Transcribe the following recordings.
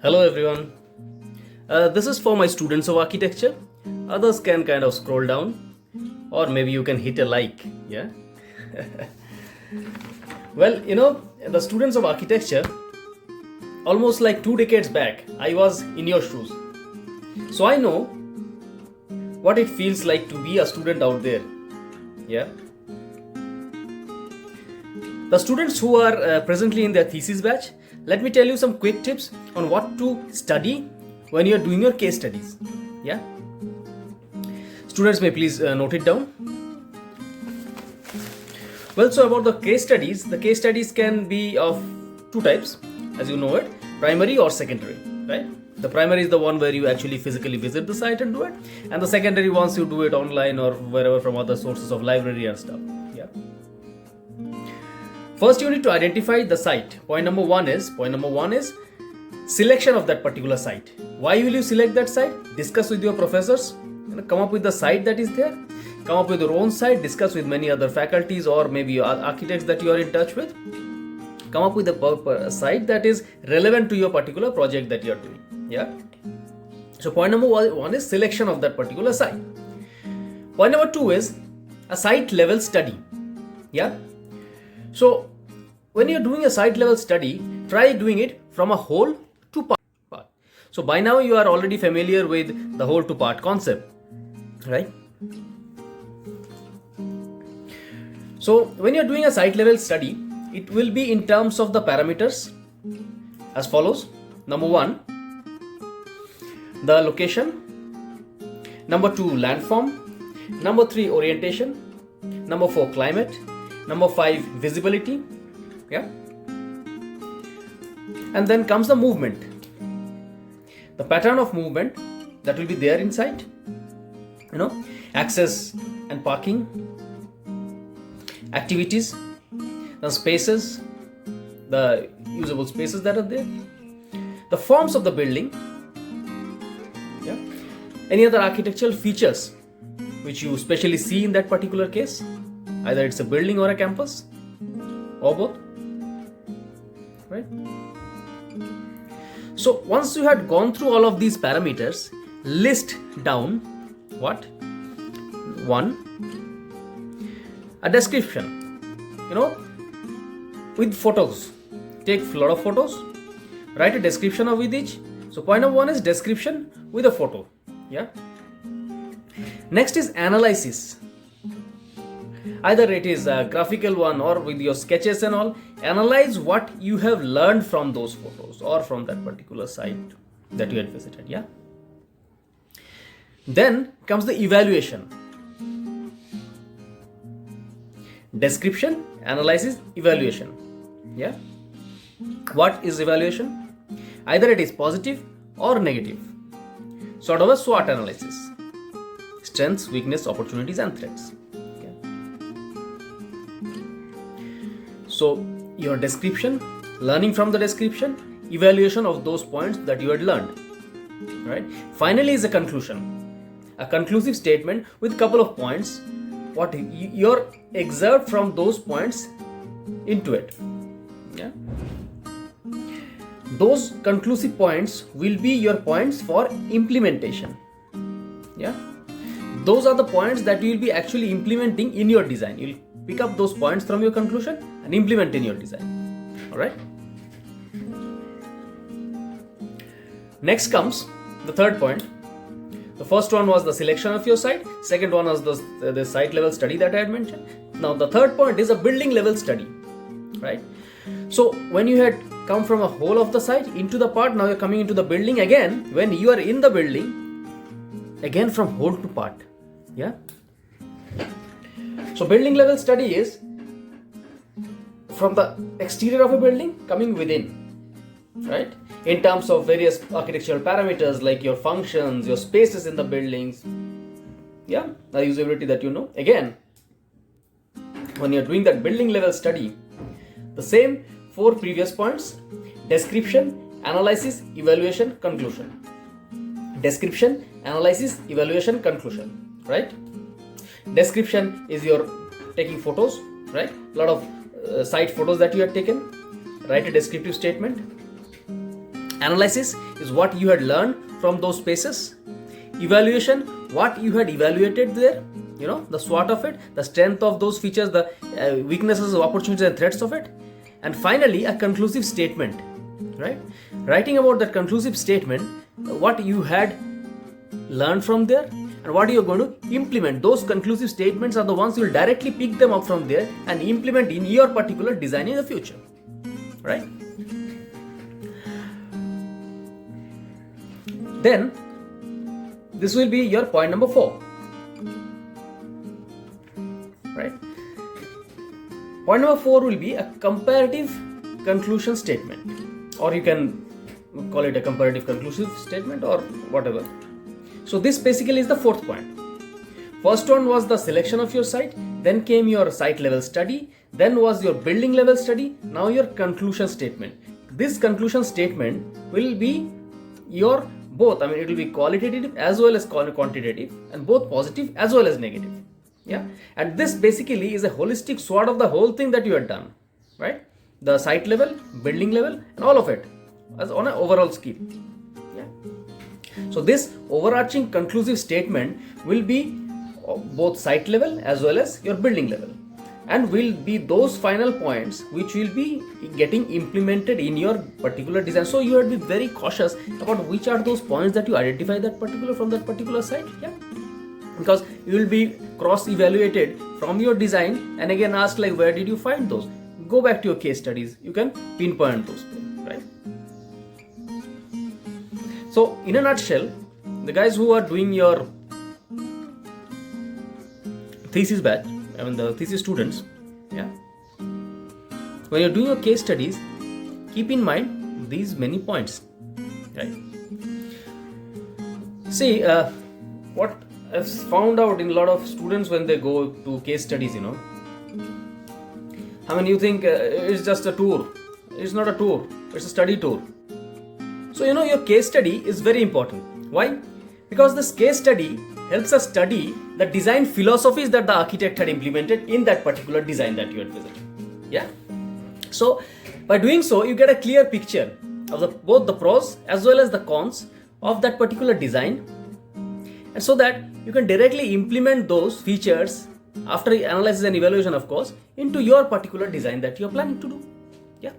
Hello everyone. This is for my students of architecture. Others can kind of scroll down, or maybe you can hit a like. Yeah. Well, the students of architecture, almost like 2 decades back, I was in your shoes. So I know what it feels like to be a student out there. Yeah. The students who are presently in their thesis batch, let me tell you some quick tips on what to study when you are doing your case studies. Yeah. Students may please note it down. Well, so about the case studies can be of two types, as you know it, primary or secondary, right? The primary is the one where you actually physically visit the site and do it, and the secondary ones you do it online or wherever from other sources of library and stuff. Yeah. First, you need to identify the site. Point number one is selection of that particular site. Why will you select that site? Discuss with your professors. Come up with the site that is there. Come up with your own site. Discuss with many other faculties or maybe architects that you are in touch with. Come up with a site that is relevant to your particular project that you are doing. Yeah. So point number one is selection of that particular site. Point number two is a site level study. Yeah. So when you're doing a site level study, try doing it from a whole to part. So by now you are already familiar with the whole to part concept, right? So when you're doing a site level study, it will be in terms of the parameters as follows. Number one, the location. Number two, landform. Number three, orientation. Number four, climate. Number five, visibility. Yeah. And then comes the movement. The pattern of movement that will be there inside. Access and parking. Activities. The spaces. The usable spaces that are there. The forms of the building. Yeah. Any other architectural features which you specially see in that particular case. Either it's a building or a campus or both. Right? So once you had gone through all of these parameters, list down what? One, a description. With photos. Take a lot of photos. Write a description of with each. So point number one is description with a photo. Yeah. Next is analysis. Either it is a graphical one or with your sketches and all. Analyze what you have learned from those photos or from that particular site that you had visited. Yeah. Then comes the evaluation. Description, analysis, evaluation. Yeah. What is evaluation? Either it is positive or negative. Sort of a SWOT analysis. Strengths, weakness, opportunities and threats. So your description, learning from the description, evaluation of those points that you had learned. Right? Finally is a conclusion. A conclusive statement with a couple of points. What your excerpt from those points into it. Yeah. Those conclusive points will be your points for implementation. Yeah. Those are the points that you will be actually implementing in your design. You will pick up those points from your conclusion and implement in your design. Alright. Next comes the third point. The first one was the selection of your site. Second one was the site level study that I had mentioned. Now the third point is a building level study. Right. So when you had come from a whole of the site into the part, now you're coming into the building again. When you are in the building, again from whole to part. Yeah. So building level study is from the exterior of a building coming within, right? In terms of various architectural parameters like your functions, your spaces in the buildings, yeah, the usability that you know. Again, when you're doing that building level study, the same 4 previous points: description, analysis, evaluation, conclusion. Description, analysis, evaluation, conclusion, right? Description is your taking photos, right? A lot of site photos that you have taken. Write a descriptive statement. Analysis is what you had learned from those spaces. Evaluation, what you had evaluated there, the SWOT of it, the strength of those features, the weaknesses, opportunities and threats of it. And finally, a conclusive statement, right? Writing about that conclusive statement, what you had learned from there and what you're going to implement. Those conclusive statements are the ones you'll directly pick them up from there and implement in your particular design in the future, right? Then this will be your point number 4, right? Point number 4 will be a comparative conclusion statement, or you can call it a comparative conclusive statement or whatever. So this basically is the 4th point. First one was the selection of your site, then came your site level study, then was your building level study, now your conclusion statement. This conclusion statement will be your both, it will be qualitative as well as quantitative, and both positive as well as negative. Yeah, and this basically is a holistic SWOT of the whole thing that you have done, right? The site level, building level, and all of it as on an overall scheme. Yeah. So this overarching conclusive statement will be both site level as well as your building level, and will be those final points which will be getting implemented in your particular design. So you have to be very cautious about which are those points that you identify from that particular site. Yeah, because you will be cross evaluated from your design and again asked like, where did you find those? Go back to your case studies, you can pinpoint those things, right? So in a nutshell, the guys who are doing your thesis batch, the thesis students, yeah, when you're doing your case studies, keep in mind these many points, right? See, what I've found out in a lot of students when they go to case studies, you think it's just a tour. It's not a tour, it's a study tour. So your case study is very important. Why? Because this case study helps us study the design philosophies that the architect had implemented in that particular design that you had visited. Yeah. So by doing so, you get a clear picture of both the pros as well as the cons of that particular design, and so that you can directly implement those features after analysis and evaluation, of course, into your particular design that you are planning to do. Yeah.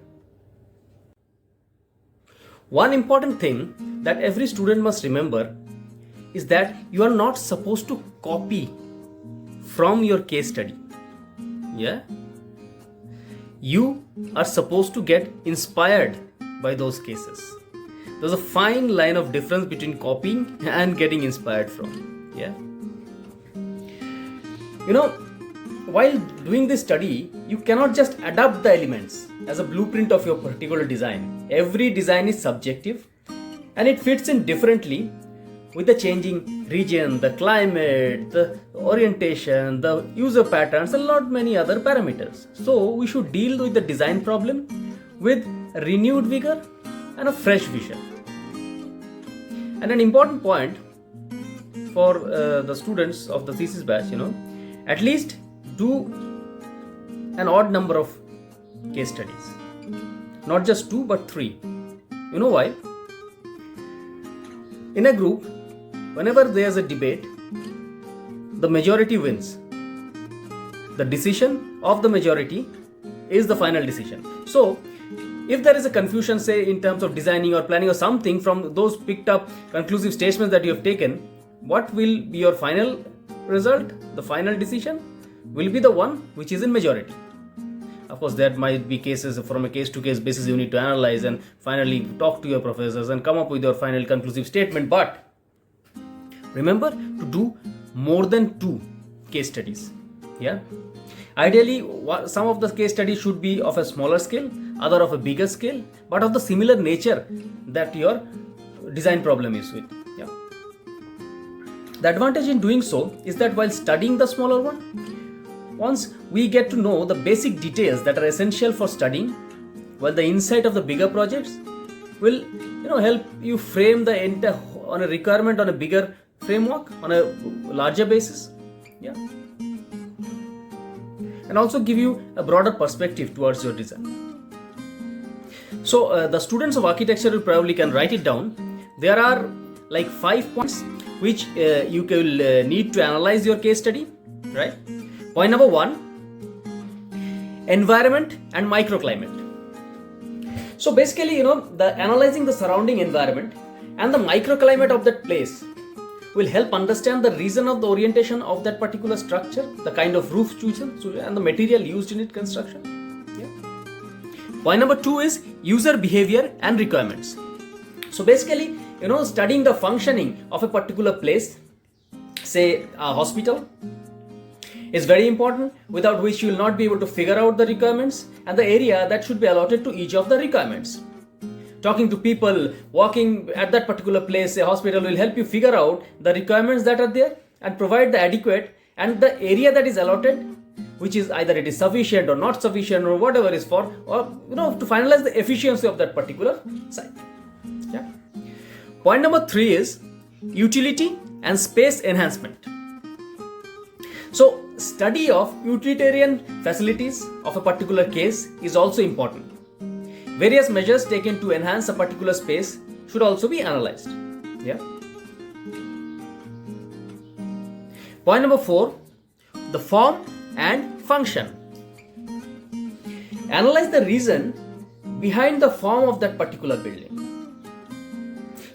One important thing that every student must remember is that you are not supposed to copy from your case study. Yeah? You are supposed to get inspired by those cases. There's a fine line of difference between copying and getting inspired from. Yeah? While doing this study, you cannot just adapt the elements as a blueprint of your particular design. Every design is subjective and it fits in differently with the changing region, the climate, the orientation, the user patterns, and lot many other parameters. So we should deal with the design problem with renewed vigor and a fresh vision. And an important point for the students of the thesis batch, at least do an odd number of case studies. Not just 2 but 3. You know why? In a group, whenever there's a debate, the majority wins. The decision of the majority is the final decision. So, if there is a confusion, say in terms of designing or planning or something from those picked up conclusive statements that you have taken, what will be your final result? The final decision will be the one which is in majority. Of course, there might be cases from a case-to-case basis you need to analyze and finally talk to your professors and come up with your final conclusive statement. But remember to do more than 2 case studies. Yeah. Ideally, some of the case studies should be of a smaller scale, other of a bigger scale, but of the similar nature that your design problem is with. Yeah. The advantage in doing so is that while studying the smaller one, once we get to know the basic details that are essential for studying, while the insight of the bigger projects will help you frame the entire on a requirement on a bigger framework on a larger basis. Yeah. And also give you a broader perspective towards your design. So the students of architecture will probably can write it down. There are like 5 points which you will need to analyze your case study, right? Point number 1, environment and microclimate. So basically, the analyzing the surrounding environment and the microclimate of that place will help understand the reason of the orientation of that particular structure, the kind of roof chosen, and the material used in its construction. Point number 2 is user behavior and requirements. So basically, studying the functioning of a particular place, say a hospital, is very important, without which you will not be able to figure out the requirements and the area that should be allotted to each of the requirements. Talking to people, walking at that particular place, a hospital, will help you figure out the requirements that are there and provide the adequate and the area that is allotted, which is either it is sufficient or not sufficient or whatever is for, or to finalize the efficiency of that particular site. Yeah. Point number 3 is utility and space enhancement. So study of utilitarian facilities of a particular case is also important. Various measures taken to enhance a particular space should also be analyzed. Yeah. Point number 4, the form and function. Analyze the reason behind the form of that particular building.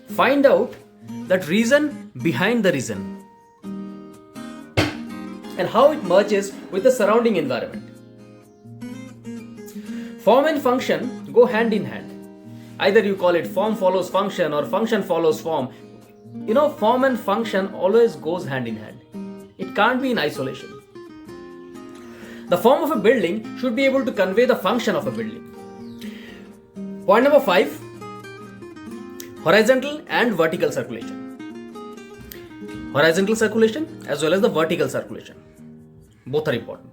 Find out that reason behind the reason and how it merges with the surrounding environment. Form and function go hand in hand. Either you call it form follows function or function follows form. Form and function always goes hand in hand. It can't be in isolation. The form of a building should be able to convey the function of a building. Point number 5, horizontal and vertical circulation. Horizontal circulation as well as the vertical circulation. Both are important.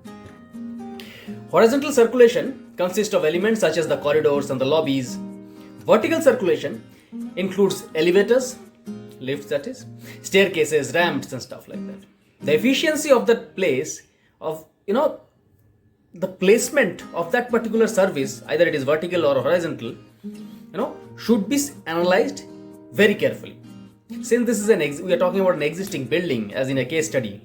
Horizontal circulation consists of elements such as the corridors and the lobbies. Vertical circulation includes elevators, lifts that is, staircases, ramps and stuff like that. The efficiency of that place, of the placement of that particular service, either it is vertical or horizontal, should be analyzed very carefully. Since this is we are talking about an existing building, as in a case study,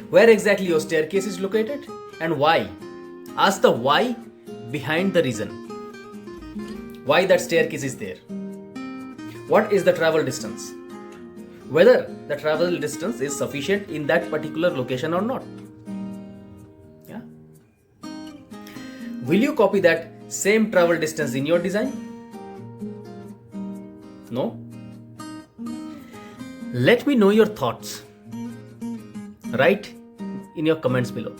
where exactly your staircase is located and why. Ask the why behind the reason. Why that staircase is there. What is the travel distance? Whether the travel distance is sufficient in that particular location or not. Yeah. Will you copy that same travel distance in your design? No? Let me know your thoughts. Write in your comments below.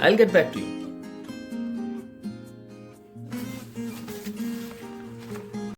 I'll get back to you.